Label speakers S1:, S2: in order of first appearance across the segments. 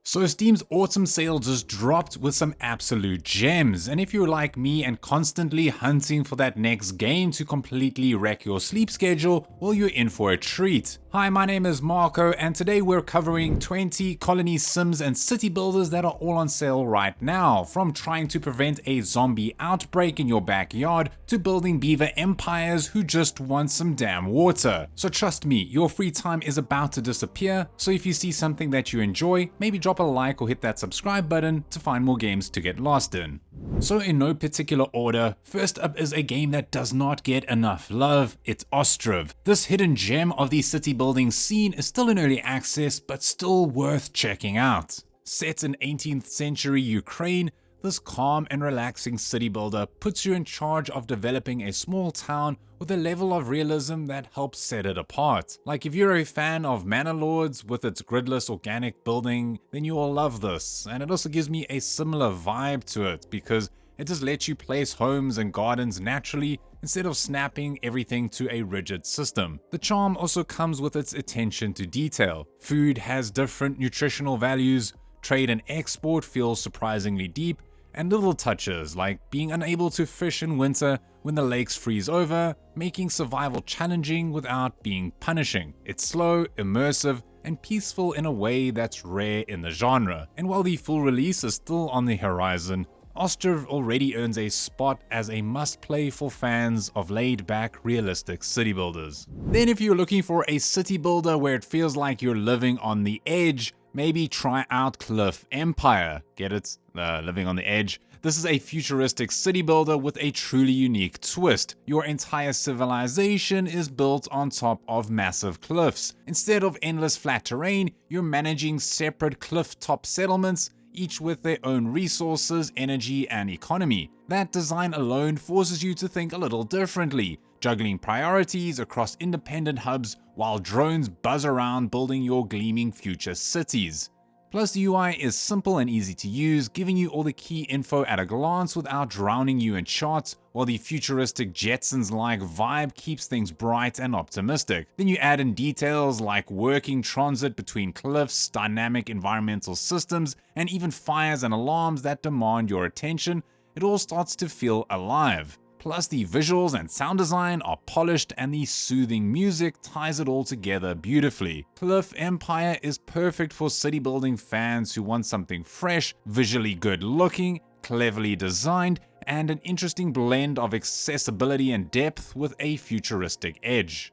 S1: So Steam's autumn sale just dropped with some absolute gems, and if you're like me and constantly hunting for that next game to completely wreck your sleep schedule, well, you're in for a treat. Hi, my name is Marco, and today we're covering 20 colony sims and city builders that are all on sale right now, from trying to prevent a zombie outbreak in your backyard to building beaver empires who just want some damn water. So trust me, your free time is about to disappear, so if you see something that you enjoy, maybe drop a like or hit that subscribe button to find more games to get lost in. So in no particular order, first up is a game that does not get enough love. It's Ostriv. This hidden gem of the city building scene is still in early access, but still worth checking out. Set in 18th century Ukraine, this calm and relaxing city builder puts you in charge of developing a small town with a level of realism that helps set it apart. Like if you're a fan of Manor Lords with its gridless organic building, then you will love this. And it also gives me a similar vibe to it because it just lets you place homes and gardens naturally instead of snapping everything to a rigid system. The charm also comes with its attention to detail. Food has different nutritional values, trade and export feels surprisingly deep, and little touches like being unable to fish in winter when the lakes freeze over, making survival challenging without being punishing. It's slow, immersive, and peaceful in a way that's rare in the genre. And while the full release is still on the horizon, Ostriv already earns a spot as a must-play for fans of laid-back, realistic city builders. Then if you're looking for a city builder where it feels like you're living on the edge, maybe try out Cliff Empire. Get it? Living on the edge. This is a futuristic city builder with a truly unique twist. Your entire civilization is built on top of massive cliffs. Instead of endless flat terrain, you're managing separate cliff-top settlements, each with their own resources, energy, and economy. That design alone forces you to think a little differently, juggling priorities across independent hubs while drones buzz around building your gleaming future cities. Plus, the UI is simple and easy to use, giving you all the key info at a glance without drowning you in charts, while the futuristic Jetsons-like vibe keeps things bright and optimistic. Then you add in details like working transit between cliffs, dynamic environmental systems, and even fires and alarms that demand your attention. It all starts to feel alive. Plus, the visuals and sound design are polished and the soothing music ties it all together beautifully. Cliff Empire is perfect for city building fans who want something fresh, visually good looking, cleverly designed, and an interesting blend of accessibility and depth with a futuristic edge.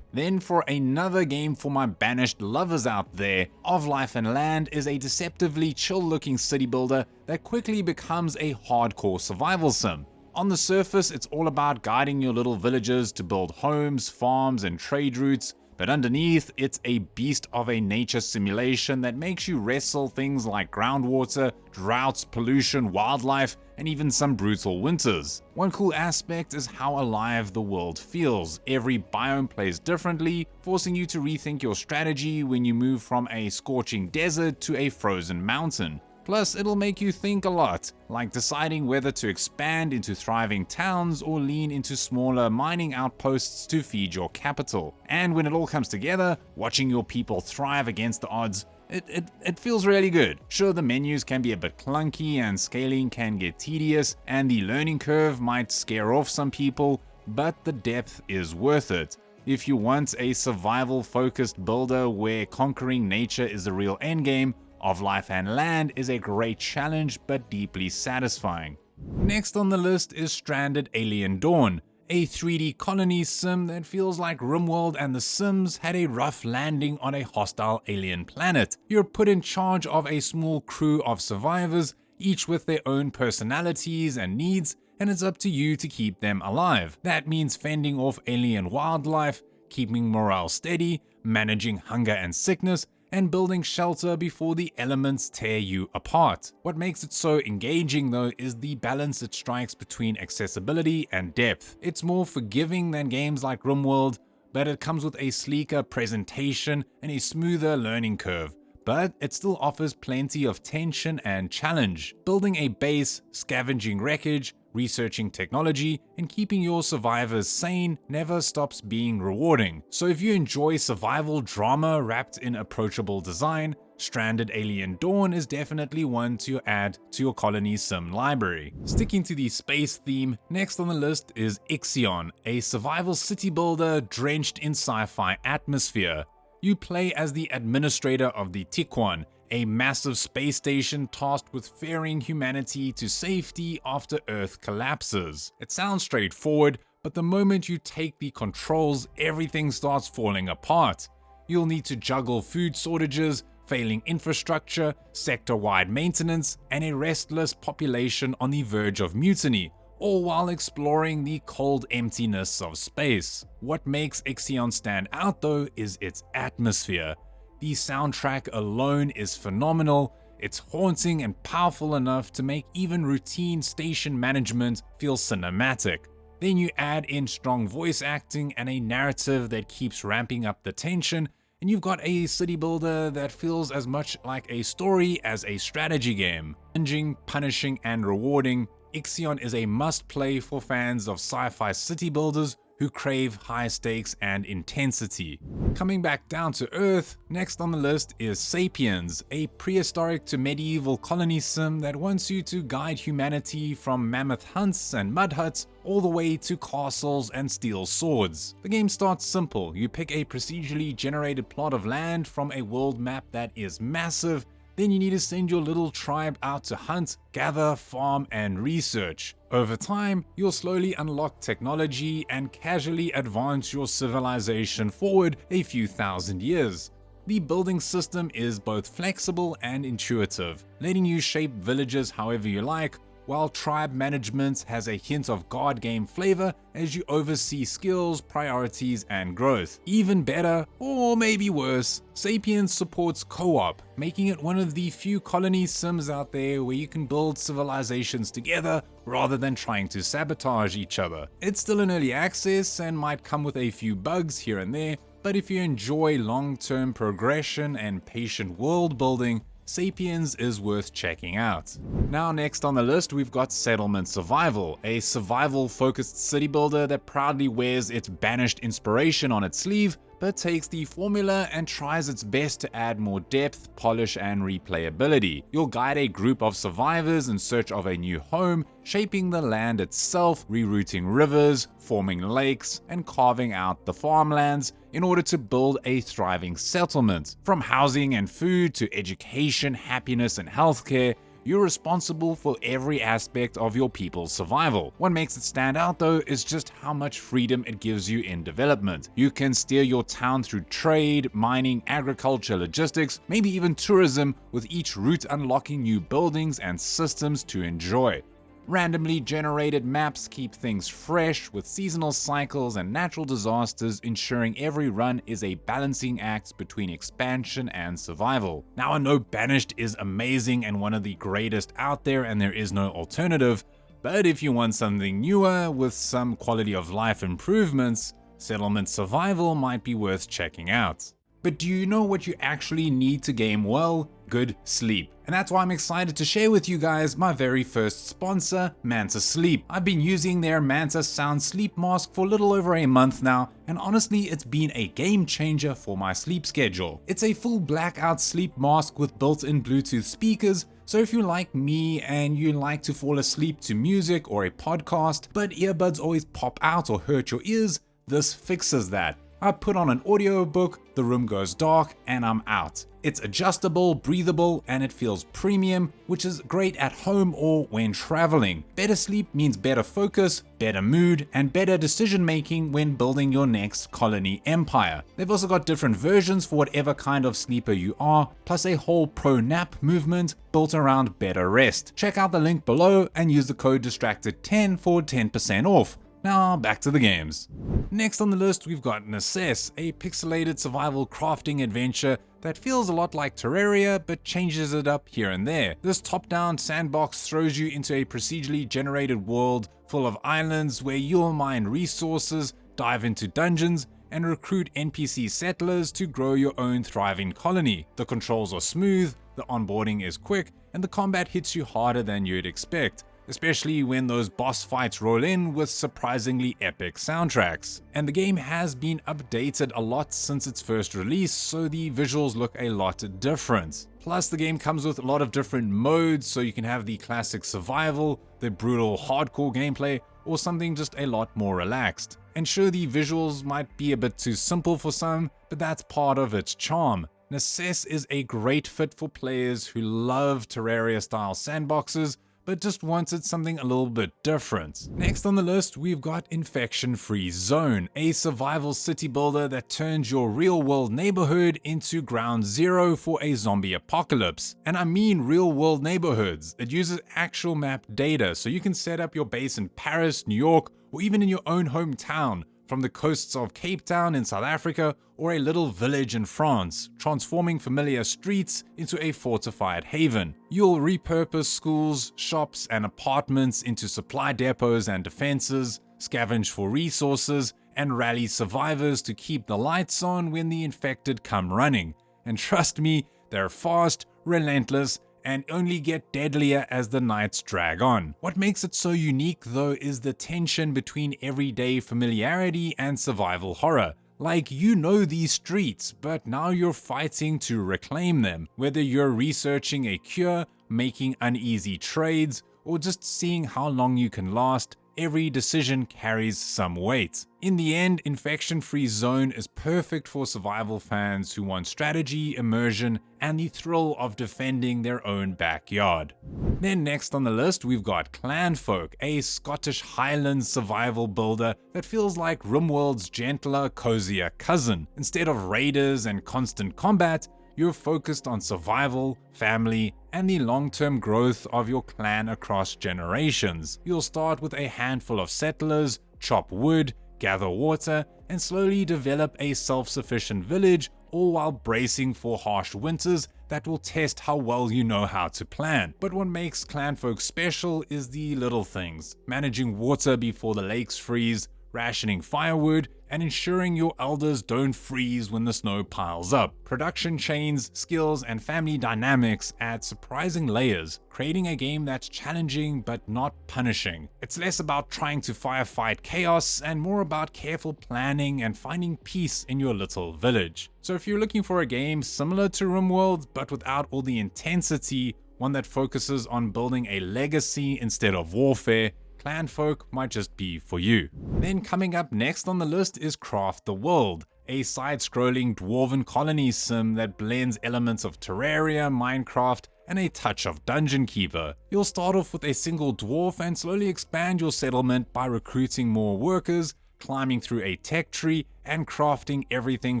S1: Then for another game for my banished lovers out there, Of Life and Land is a deceptively chill looking city builder that quickly becomes a hardcore survival sim. On the surface, it's all about guiding your little villagers to build homes, farms, and trade routes, but underneath, it's a beast of a nature simulation that makes you wrestle things like groundwater, droughts, pollution, wildlife, and even some brutal winters. One cool aspect is how alive the world feels. Every biome plays differently, forcing you to rethink your strategy when you move from a scorching desert to a frozen mountain. Plus, it'll make you think a lot, like deciding whether to expand into thriving towns or lean into smaller mining outposts to feed your capital. And when it all comes together, watching your people thrive against the odds, it feels really good. Sure, the menus can be a bit clunky and scaling can get tedious, and the learning curve might scare off some people, but the depth is worth it. If you want a survival-focused builder where conquering nature is the real endgame, Of Life and Land is a great challenge but deeply satisfying. Next on the list is Stranded Alien Dawn, a 3D colony sim that feels like RimWorld and The Sims had a rough landing on a hostile alien planet. You're put in charge of a small crew of survivors, each with their own personalities and needs, and it's up to you to keep them alive. That means fending off alien wildlife, keeping morale steady, managing hunger and sickness, and building shelter before the elements tear you apart. What makes it so engaging though is the balance it strikes between accessibility and depth. It's more forgiving than games like RimWorld, but it comes with a sleeker presentation and a smoother learning curve. but it still offers plenty of tension and challenge. Building a base, scavenging wreckage, researching technology, and keeping your survivors sane never stops being rewarding. So if you enjoy survival drama wrapped in approachable design, Stranded Alien Dawn is definitely one to add to your colony sim library. Sticking to the space theme, next on the list is IXION, a survival city builder drenched in sci-fi atmosphere. You play as the administrator of the Tiquan, a massive space station tasked with ferrying humanity to safety after Earth collapses. It sounds straightforward, but the moment you take the controls, everything starts falling apart. You'll need to juggle food shortages, failing infrastructure, sector-wide maintenance, and a restless population on the verge of mutiny, all while exploring the cold emptiness of space. What makes IXION stand out though is its atmosphere. The soundtrack alone is phenomenal. It's haunting and powerful enough to make even routine station management feel cinematic. Then you add in strong voice acting and a narrative that keeps ramping up the tension, and you've got a city builder that feels as much like a story as a strategy game. Challenging, punishing, and rewarding, IXION is a must-play for fans of sci-fi city builders who crave high stakes and intensity. Coming back down to Earth, next on the list is Sapiens, a prehistoric to medieval colony sim that wants you to guide humanity from mammoth hunts and mud huts all the way to castles and steel swords. The game starts simple. You pick a procedurally generated plot of land from a world map that is massive. Then you need to send your little tribe out to hunt, gather, farm, and research. Over time, you'll slowly unlock technology and casually advance your civilization forward a few thousand years. The building system is both flexible and intuitive, letting you shape villages however you like, while tribe management has a hint of guard game flavor as you oversee skills, priorities, and growth. Even better, or maybe worse, Sapiens supports co-op, making it one of the few colony sims out there where you can build civilizations together rather than trying to sabotage each other. It's still in early access and might come with a few bugs here and there, but if you enjoy long-term progression and patient world building, Sapiens is worth checking out. Now next on the list we've got Settlement Survival, a survival-focused city builder that proudly wears its banished inspiration on its sleeve, but takes the formula and tries its best to add more depth, polish, and replayability. You'll guide a group of survivors in search of a new home, shaping the land itself, rerouting rivers, forming lakes, and carving out the farmlands in order to build a thriving settlement. From housing and food to education, happiness, and healthcare, you're responsible for every aspect of your people's survival. What makes it stand out though is just how much freedom it gives you in development. You can steer your town through trade, mining, agriculture, logistics, maybe even tourism, with each route unlocking new buildings and systems to enjoy. Randomly generated maps keep things fresh, with seasonal cycles and natural disasters ensuring every run is a balancing act between expansion and survival. Now I know Banished is amazing and one of the greatest out there and there is no alternative, but if you want something newer with some quality of life improvements, Settlement Survival might be worth checking out. But do you know what you actually need to game well? Good sleep. And that's why I'm excited to share with you guys my very first sponsor, Manta Sleep. I've been using their Manta Sound Sleep Mask for a little over a month now, and honestly it's been a game changer for my sleep schedule. It's a full blackout sleep mask with built-in Bluetooth speakers, so if you're like me and you like to fall asleep to music or a podcast, but earbuds always pop out or hurt your ears, this fixes that. I put on an audiobook, the room goes dark, and I'm out. It's adjustable, breathable, and it feels premium, which is great at home or when traveling. Better sleep means better focus, better mood, and better decision making when building your next colony empire. They've also got different versions for whatever kind of sleeper you are, plus a whole pro nap movement built around better rest. Check out the link below and use the code DISTRACTED10 for 10% off. Now back to the games. Next on the list we've got Necesse, a pixelated survival crafting adventure that feels a lot like Terraria but changes it up here and there. This top-down sandbox throws you into a procedurally generated world full of islands where you'll mine resources, dive into dungeons, and recruit NPC settlers to grow your own thriving colony. The controls are smooth, the onboarding is quick, and the combat hits you harder than you'd expect, especially when those boss fights roll in with surprisingly epic soundtracks. And the game has been updated a lot since its first release, so the visuals look a lot different. Plus, the game comes with a lot of different modes, so you can have the classic survival, the brutal hardcore gameplay, or something just a lot more relaxed. And sure, the visuals might be a bit too simple for some, but that's part of its charm. Necesse is a great fit for players who love Terraria-style sandboxes, but just wanted something a little bit different. Next on the list, we've got Infection-Free Zone, a survival city builder that turns your real-world neighborhood into ground zero for a zombie apocalypse. And I mean real-world neighborhoods. It uses actual map data, so you can set up your base in Paris, New York, or even in your own hometown, from the coasts of Cape Town in South Africa or a little village in France, transforming familiar streets into a fortified haven. You'll repurpose schools, shops, and apartments into supply depots and defenses, scavenge for resources, and rally survivors to keep the lights on when the infected come running. And trust me, they're fast, relentless, and only get deadlier as the nights drag on. What makes it so unique though is the tension between everyday familiarity and survival horror. Like, you know these streets, but now you're fighting to reclaim them. Whether you're researching a cure, making uneasy trades, or just seeing how long you can last, every decision carries some weight. In the end, Infection-Free Zone is perfect for survival fans who want strategy, immersion, and the thrill of defending their own backyard. Then next on the list, we've got Clanfolk, a Scottish Highlands survival builder that feels like RimWorld's gentler, cozier cousin. Instead of raiders and constant combat, you're focused on survival, family, and the long-term growth of your clan across generations. You'll start with a handful of settlers, chop wood, gather water, and slowly develop a self-sufficient village, all while bracing for harsh winters that will test how well you know how to plan. But what makes Clanfolk special is the little things: managing water before the lakes freeze, rationing firewood, and ensuring your elders don't freeze when the snow piles up. Production chains, skills, and family dynamics add surprising layers, creating a game that's challenging but not punishing. It's less about trying to firefight chaos and more about careful planning and finding peace in your little village. So if you're looking for a game similar to RimWorld but without all the intensity, one that focuses on building a legacy instead of warfare, Clanfolk might just be for you. Then coming up next on the list is Craft the World, a side-scrolling dwarven colony sim that blends elements of Terraria, Minecraft, and a touch of Dungeon Keeper. You'll start off with a single dwarf and slowly expand your settlement by recruiting more workers, climbing through a tech tree, and crafting everything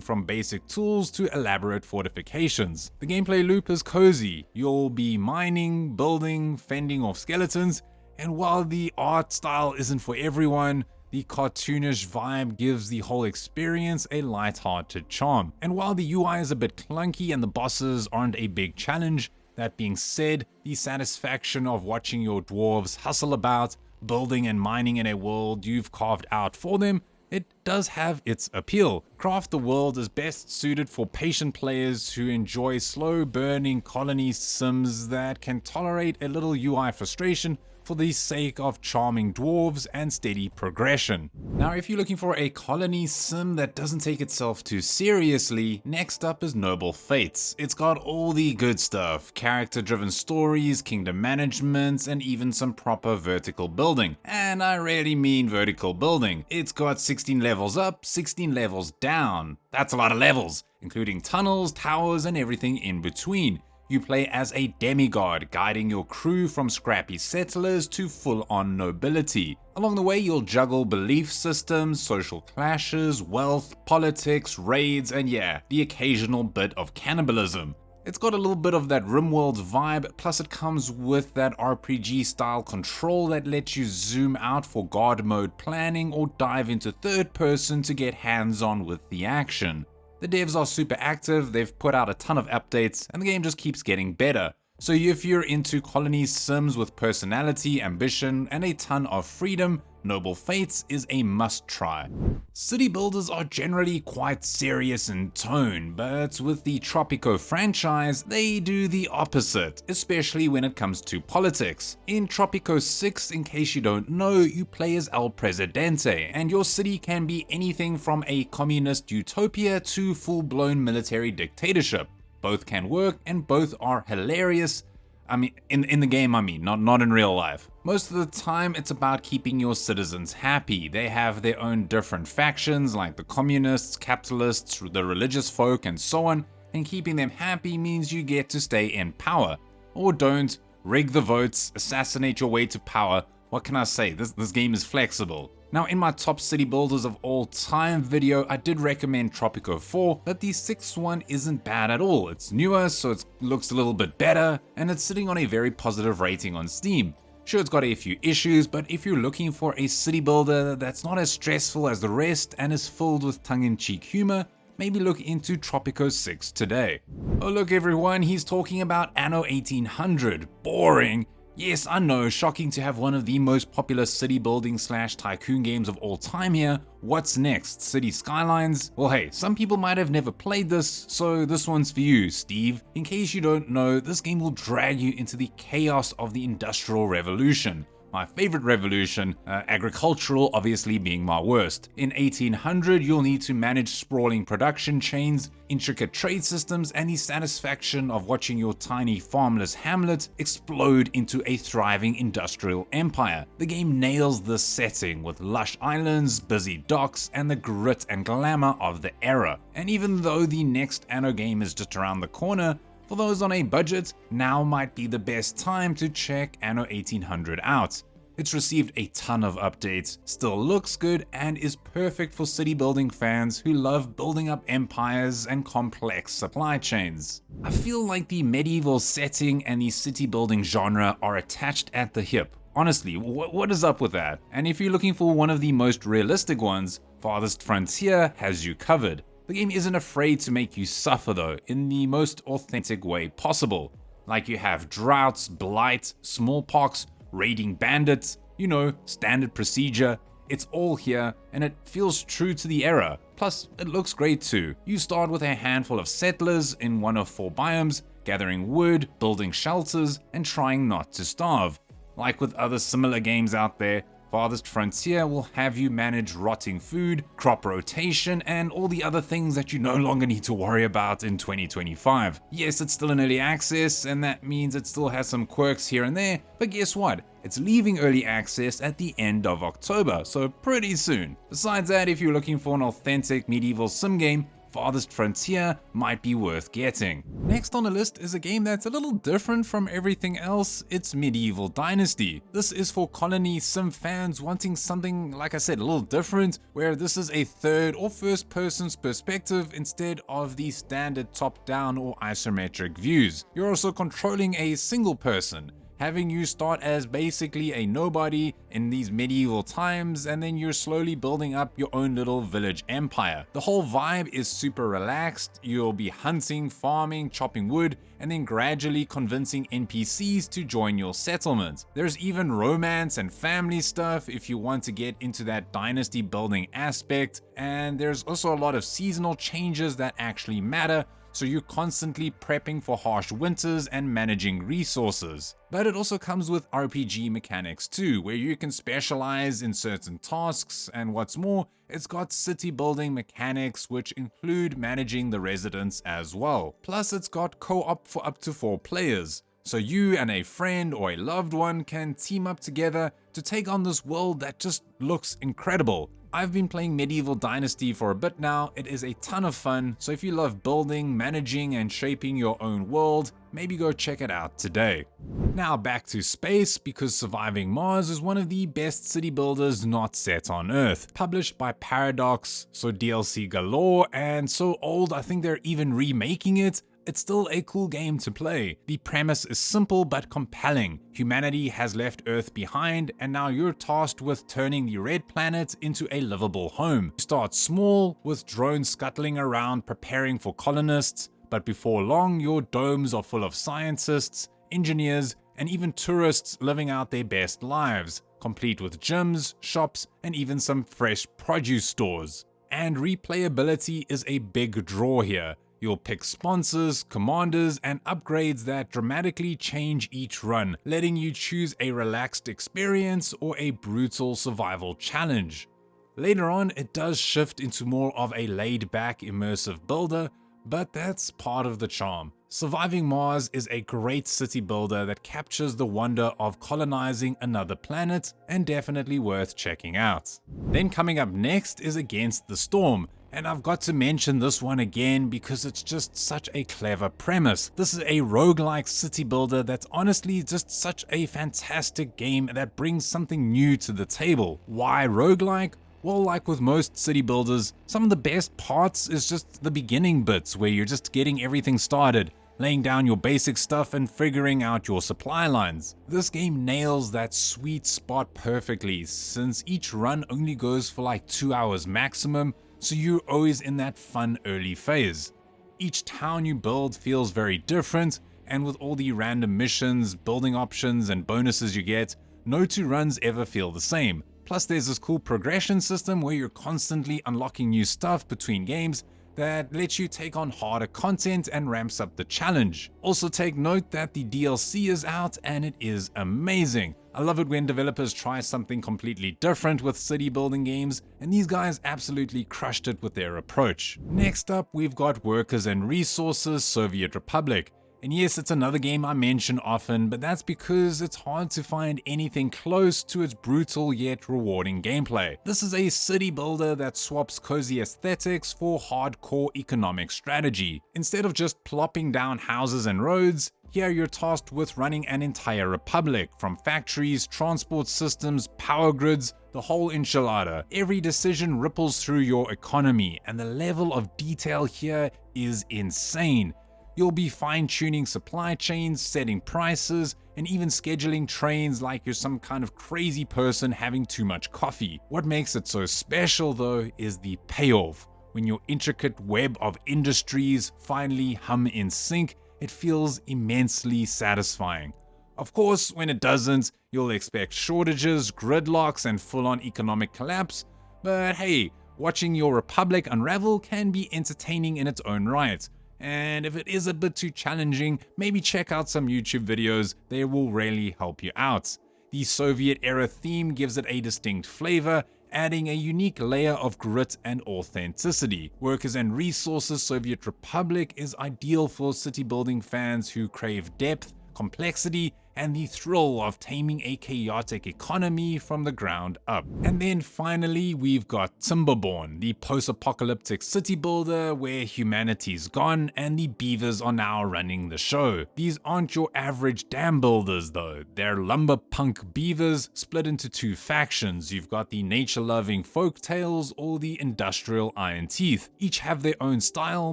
S1: from basic tools to elaborate fortifications. The gameplay loop is cozy. You'll be mining, building, fending off skeletons, and while the art style isn't for everyone, the cartoonish vibe gives the whole experience a light-hearted charm. And while the UI is a bit clunky and the bosses aren't a big challenge, that being said, the satisfaction of watching your dwarves hustle about, building and mining in a world you've carved out for them, it does have its appeal. Craft the World is best suited for patient players who enjoy slow-burning colony sims that can tolerate a little UI frustration for the sake of charming dwarves and steady progression. Now, if you're looking for a colony sim that doesn't take itself too seriously, next up is Noble Fates. It's got all the good stuff: character-driven stories, kingdom management, and even some proper vertical building. And I really mean vertical building. It's got 16 levels up, 16 levels down. That's a lot of levels, including tunnels, towers, and everything in between. You play as a demigod, guiding your crew from scrappy settlers to full-on nobility. Along the way, you'll juggle belief systems, social clashes, wealth, politics, raids, and yeah, the occasional bit of cannibalism. It's got a little bit of that RimWorld vibe, plus it comes with that RPG-style control that lets you zoom out for guard mode planning or dive into third person to get hands-on with the action. The devs are super active, they've put out a ton of updates, and the game just keeps getting better. So if you're into colony sims with personality, ambition, and a ton of freedom, Noble Fates is a must-try. City builders are generally quite serious in tone, but with the Tropico franchise, they do the opposite, especially when it comes to politics. In Tropico 6, in case you don't know, you play as El Presidente, and your city can be anything from a communist utopia to full-blown military dictatorship. Both can work, and both are hilarious. I mean, in the game, not in real life. Most of the time, it's about keeping your citizens happy. They have their own different factions, like the communists, capitalists, the religious folk, and so on, and keeping them happy means you get to stay in power. Or don't, rig the votes, assassinate your way to power. What can I say? This game is flexible. Now, in my top city builders of all time video, I did recommend Tropico 4, but the 6th one isn't bad at all. It's newer, so it looks a little bit better, and it's sitting on a very positive rating on Steam. Sure, it's got a few issues, but if you're looking for a city builder that's not as stressful as the rest and is filled with tongue-in-cheek humor, maybe look into Tropico 6 today. Oh look everyone, he's talking about Anno 1800. Boring. Yes, I know, shocking to have one of the most popular city building / tycoon games of all time here. What's next? City Skylines? Well hey, some people might have never played this, so this one's for you, Steve. In case you don't know, this game will drag you into the chaos of the Industrial Revolution. My favorite revolution, agricultural obviously being my worst. In 1800, you'll need to manage sprawling production chains, intricate trade systems, and the satisfaction of watching your tiny farmless hamlet explode into a thriving industrial empire. The game nails this setting with lush islands, busy docks, and the grit and glamour of the era. And even though the next Anno game is just around the corner, for those on a budget, now might be the best time to check Anno 1800 out. It's received a ton of updates, still looks good, and is perfect for city building fans who love building up empires and complex supply chains. I feel like the medieval setting and the city building genre are attached at the hip. Honestly, what is up with that? And if you're looking for one of the most realistic ones, Farthest Frontier has you covered. The game isn't afraid to make you suffer though, in the most authentic way possible. Like you have droughts, blight, smallpox, raiding bandits, you know, standard procedure. It's all here, and it feels true to the era. Plus, it looks great too. You start with a handful of settlers in one of 4 biomes, gathering wood, building shelters, and trying not to starve. Like with other similar games out there, Farthest Frontier will have you manage rotting food, crop rotation, and all the other things that you no longer need to worry about in 2025. Yes, it's still in early access, and that means it still has some quirks here and there, but guess what? It's leaving early access at the end of October, so pretty soon. Besides that, if you're looking for an authentic medieval sim game, Farthest Frontier might be worth getting. Next on the list is a game that's a little different from everything else. It's Medieval Dynasty. This is for colony sim fans wanting something, like I said, a little different, where this is a third or first person's perspective instead of the standard top-down or isometric views. You're also controlling a single person, having you start as basically a nobody in these medieval times, and then you're slowly building up your own little village empire. The whole vibe is super relaxed. You'll be hunting, farming, chopping wood, and then gradually convincing NPCs to join your settlement. There's even romance and family stuff if you want to get into that dynasty building aspect, and there's also a lot of seasonal changes that actually matter, so you're constantly prepping for harsh winters and managing resources. But it also comes with RPG mechanics too, where you can specialize in certain tasks, and what's more, it's got city building mechanics which include managing the residents as well. Plus it's got co-op for up to 4 players. So you and a friend or a loved one can team up together to take on this world that just looks incredible. I've been playing Medieval Dynasty for a bit now. It is a ton of fun, so if you love building, managing, and shaping your own world, maybe go check it out today. Now back to space, because Surviving Mars is one of the best city builders not set on Earth. Published by Paradox, so DLC galore, and so old I think they're even remaking it. It's still a cool game to play. The premise is simple but compelling. Humanity has left Earth behind, and now you're tasked with turning the red planet into a livable home. You start small, with drones scuttling around preparing for colonists, but before long your domes are full of scientists, engineers, and even tourists living out their best lives. complete with gyms, shops, and even some fresh produce stores. And replayability is a big draw here. You'll pick sponsors, commanders, and upgrades that dramatically change each run, letting you choose a relaxed experience or a brutal survival challenge. Later on, it does shift into more of a laid-back, immersive builder, but that's part of the charm. Surviving Mars is a great city builder that captures the wonder of colonizing another planet, and definitely worth checking out. Then coming up next is Against the Storm, and I've got to mention this one again because it's just such a clever premise. This is a roguelike city builder that's honestly just such a fantastic game that brings something new to the table. Why roguelike? Well, like with most city builders, some of the best parts is just the beginning bits where you're just getting everything started, laying down your basic stuff and figuring out your supply lines. This game nails that sweet spot perfectly, since each run only goes for like 2 hours maximum, so you're always in that fun early phase. Each town you build feels very different, and with all the random missions, building options, and bonuses you get, no two runs ever feel the same. Plus there's this cool progression system where you're constantly unlocking new stuff between games that lets you take on harder content and ramps up the challenge. Also take note that the DLC is out and it is amazing. I love it when developers try something completely different with city building games, and these guys absolutely crushed it with their approach. Next up, we've got Workers and Resources Soviet Republic. And yes, it's another game I mention often, but that's because it's hard to find anything close to its brutal yet rewarding gameplay. This is a city builder that swaps cozy aesthetics for hardcore economic strategy. Instead of just plopping down houses and roads, here you're tasked with running an entire republic, from factories, transport systems, power grids, the whole enchilada. Every decision ripples through your economy, and the level of detail here is insane. You'll be fine-tuning supply chains, setting prices, and even scheduling trains like you're some kind of crazy person having too much coffee. What makes it so special though is the payoff. When your intricate web of industries finally hum in sync, it feels immensely satisfying. Of course, when it doesn't, you'll expect shortages, gridlocks, and full-on economic collapse, but hey, watching your republic unravel can be entertaining in its own right. And if it is a bit too challenging, maybe check out some YouTube videos, they will really help you out. The Soviet era theme gives it a distinct flavor, adding a unique layer of grit and authenticity. Workers and Resources Soviet Republic is ideal for city building fans who crave depth, complexity, and the thrill of taming a chaotic economy from the ground up. And then finally, we've got Timberborn, the post-apocalyptic city builder where humanity's gone and the beavers are now running the show. These aren't your average dam builders though. They're lumberpunk beavers split into two factions. You've got the nature-loving folktales or the industrial iron teeth. Each have their own style,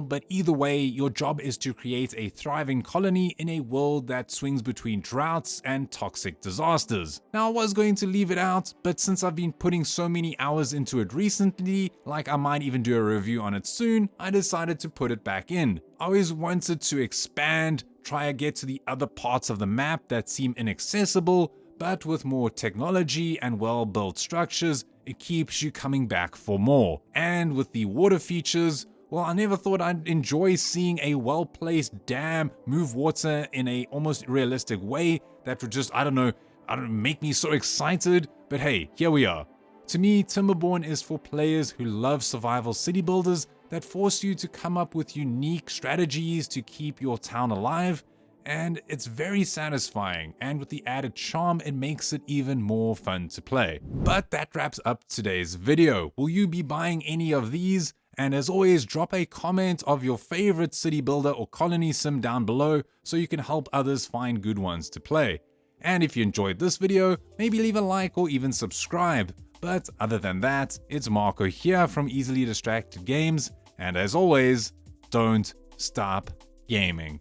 S1: but either way, your job is to create a thriving colony in a world that swings between drought and toxic disasters. Now I was going to leave it out, but since I've been putting so many hours into it recently, like I might even do a review on it soon, I decided to put it back in. I always wanted to expand, try to get to the other parts of the map that seem inaccessible, but with more technology and well-built structures, it keeps you coming back for more. And with the water features, well, I never thought I'd enjoy seeing a well-placed dam move water in a almost realistic way that would just, I don't know, make me so excited, but hey, here we are. To me, Timberborn is for players who love survival city builders that force you to come up with unique strategies to keep your town alive, and it's very satisfying, and with the added charm, it makes it even more fun to play. But that wraps up today's video. Will you be buying any of these? And as always, drop a comment of your favorite city builder or colony sim down below so you can help others find good ones to play. And if you enjoyed this video, maybe leave a like or even subscribe. But other than that, it's Marco here from Easily Distracted Games, and as always, don't stop gaming.